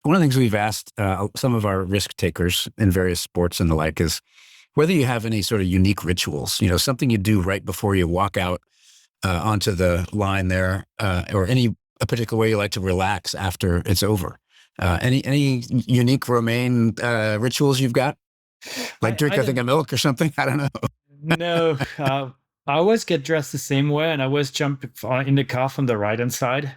one of the things we've asked some of our risk takers in various sports and the like is whether you have any sort of unique rituals, something you do right before you walk out onto the line there, or a particular way you like to relax after it's over. Any unique Romain rituals you've got? Like drink, I think, a milk or something? I don't know. No, I always get dressed the same way, and I always jump in the car from the right-hand side.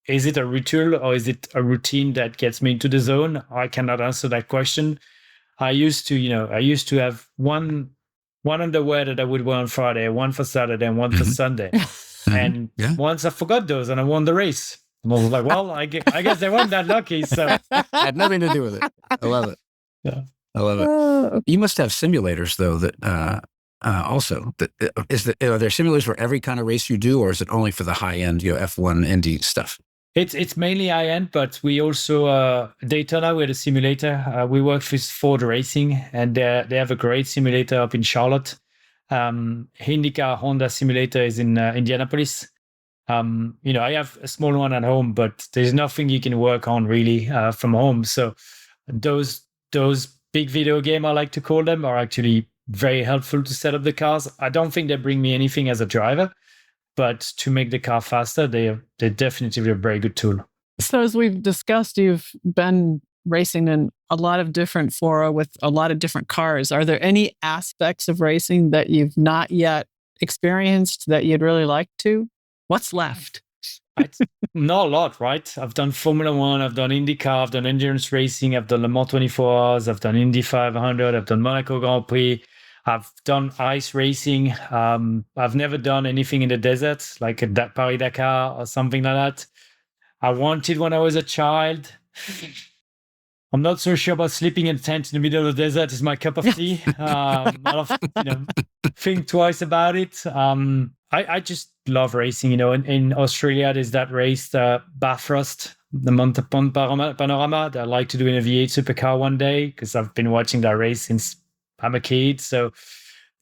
Is it a ritual or is it a routine that gets me into the zone? I cannot answer that question. I used to have one underwear that I would wear on Friday, one for Saturday, and one for Sunday. And once I forgot those, and I won the race. And I was like, well, I guess they weren't that lucky. So had nothing to do with it. I love it. Yeah, I love it. You must have simulators though that also are there simulators for every kind of race you do, or is it only for the high end, F1 Indy stuff? It's mainly high end, but we also Daytona, we had a simulator. We worked with Ford Racing, and they have a great simulator up in Charlotte. IndyCar Honda simulator is in Indianapolis. I have a small one at home, but there's nothing you can work on really from home. So those big video game, I like to call them, are actually very helpful to set up the cars. I don't think they bring me anything as a driver, but to make the car faster, they're definitely a very good tool. So as we've discussed, you've been racing in a lot of different fora with a lot of different cars. Are there any aspects of racing that you've not yet experienced that you'd really like to? What's left? Not a lot, right? I've done Formula One, I've done IndyCar, I've done endurance racing, I've done Le Mans 24 Hours, I've done Indy 500, I've done Monaco Grand Prix, I've done ice racing. I've never done anything in the desert, like a Paris-Dakar or something like that. I wanted when I was a child. I'm not so sure about sleeping in a tent in the middle of the desert is my cup of tea. I'll think twice about it. I just love racing. In Australia, there's that race, Bathurst, the Montapon Panorama, that I like to do in a V8 Supercar one day because I've been watching that race since I'm a kid. So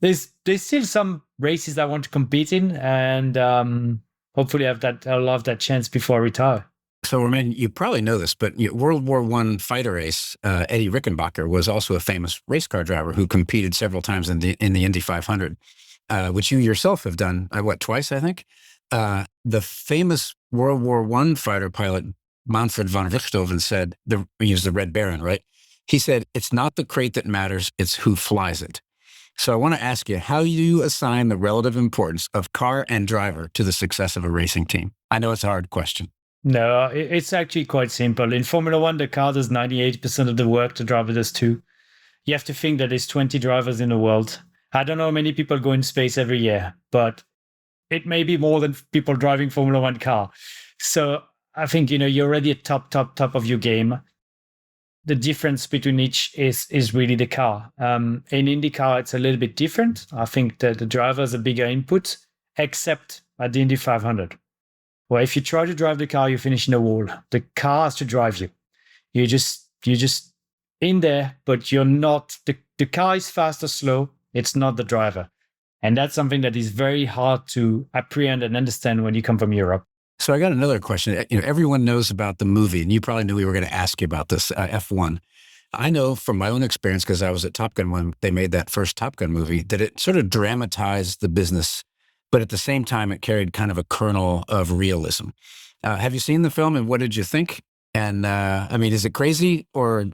there's still some races I want to compete in, and hopefully I'll have that chance before I retire. So, Romain, you probably know this, but World War I fighter race, Eddie Rickenbacker was also a famous race car driver who competed several times in the Indy 500, which you yourself have done, twice, I think? The famous World War I fighter pilot, Manfred von Richthofen, said, he was the Red Baron, right? He said, it's not the crate that matters, it's who flies it. So I want to ask you, how do you assign the relative importance of car and driver to the success of a racing team? I know it's a hard question. No, it's actually quite simple. In Formula One, the car does 98% of the work, the driver does too. You have to think that there's 20 drivers in the world. I don't know how many people go in space every year, but it may be more than people driving Formula One car. So I think, you're already at top of your game. The difference between each is really the car. In IndyCar, it's a little bit different. I think that the driver has a bigger input, except at the Indy 500. Well, if you try to drive the car, you finish in a wall. The car has to drive you. You're just in there, but you're not. The car is fast or slow. It's not the driver. And that's something that is very hard to apprehend and understand when you come from Europe. So I got another question. Everyone knows about the movie, and you probably knew we were going to ask you about this, F1. I know from my own experience, because I was at Top Gun when they made that first Top Gun movie, that it sort of dramatized the business, but at the same time, it carried kind of a kernel of realism. Have you seen the film, and what did you think? And is it crazy or,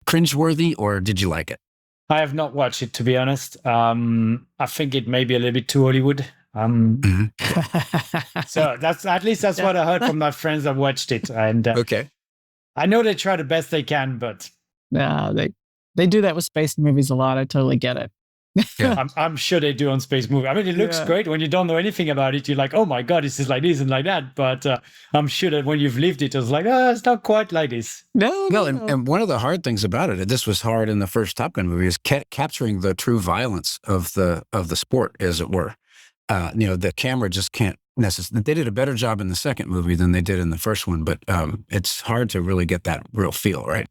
cringeworthy, or did you like it? I have not watched it, to be honest. I think it may be a little bit too Hollywood. So that's what I heard from my friends that watched it. And okay, I know they try the best they can, but no, they do that with space movies a lot. I totally get it. Yeah. I'm sure they do on space movie. I mean, it looks great when you don't know anything about it. You're like, oh my God, this is like this and like that. But I'm sure that when you've lived it, it's like, it's not quite like this. No. And one of the hard things about it, this was hard in the first Top Gun movie, is capturing the true violence of the sport, as it were. The camera just can't necessarily. They did a better job in the second movie than they did in the first one, but it's hard to really get that real feel, right?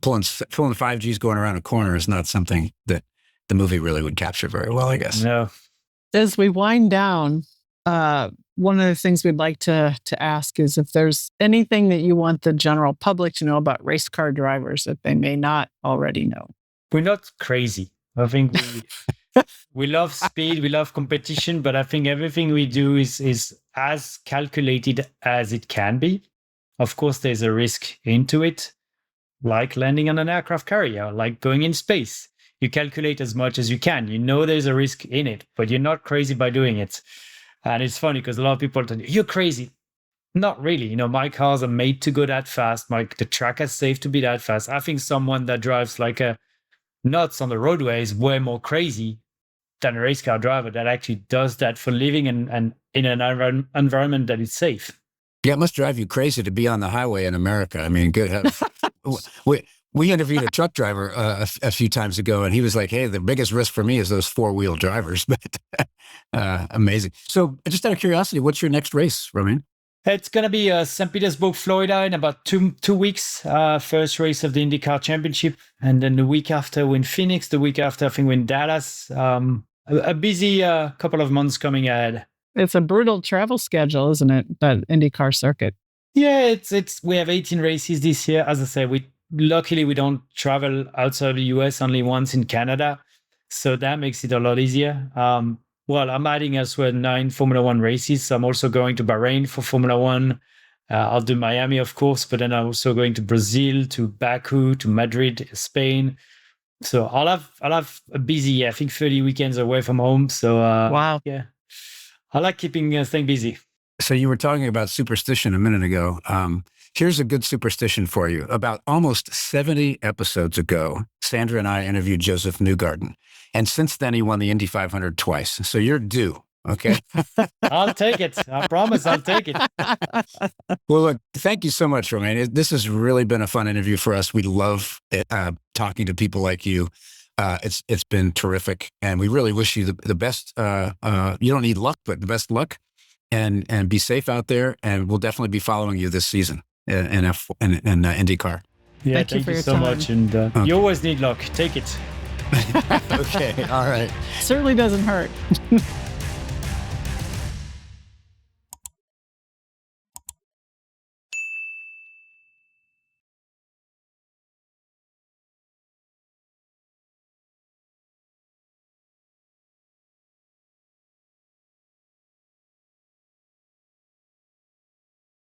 Pulling 5Gs going around a corner is not something that the movie really would capture very well, I guess. No. As we wind down, one of the things we'd like to ask is if there's anything that you want the general public to know about race car drivers that they may not already know. We're not crazy. I think we love speed, we love competition, but I think everything we do is as calculated as it can be. Of course, there's a risk into it, like landing on an aircraft carrier, like going in space. You calculate as much as you can. You know there's a risk in it, but you're not crazy by doing it. And it's funny because a lot of people tell you, you're crazy. Not really. My cars are made to go that fast. The track is safe to be that fast. I think someone that drives like a nuts on the roadway is way more crazy than a race car driver that actually does that for living and in an environment that is safe. Yeah, it must drive you crazy to be on the highway in America. I mean, good heavens. We interviewed a truck driver a few times ago, and he was like, hey, the biggest risk for me is those four-wheel drivers. But amazing. So just out of curiosity, what's your next race, Romain? It's going to be St. Petersburg, Florida in about two weeks. First race of the IndyCar Championship. And then the week after, we're in Phoenix. The week after, I think we're in Dallas. A busy couple of months coming ahead. It's a brutal travel schedule, isn't it? That IndyCar circuit. Yeah, we have 18 races this year. As I said, luckily we don't travel outside the US, only once in Canada. So that makes it a lot easier. Well, I'm adding as well 9 Formula One races. So I'm also going to Bahrain for Formula One. I'll do Miami, of course, but then I'm also going to Brazil, to Baku, to Madrid, Spain. So I'll have a busy, I think 30 weekends away from home. So wow. Yeah, I like keeping things busy. So you were talking about superstition a minute ago. Here's a good superstition for you. About almost 70 episodes ago, Sandra and I interviewed Josef Newgarden. And since then, he won the Indy 500 twice. So you're due, okay? I'll take it. I promise I'll take it. Well, look, thank you so much, Romain. This has really been a fun interview for us. We love talking to people like you. It's been terrific. And we really wish you the best. You don't need luck, but the best luck. And be safe out there. And we'll definitely be following you this season in IndyCar. Yeah, thank you so much. And Okay. You always need luck. Take it. Okay. All right. Certainly doesn't hurt.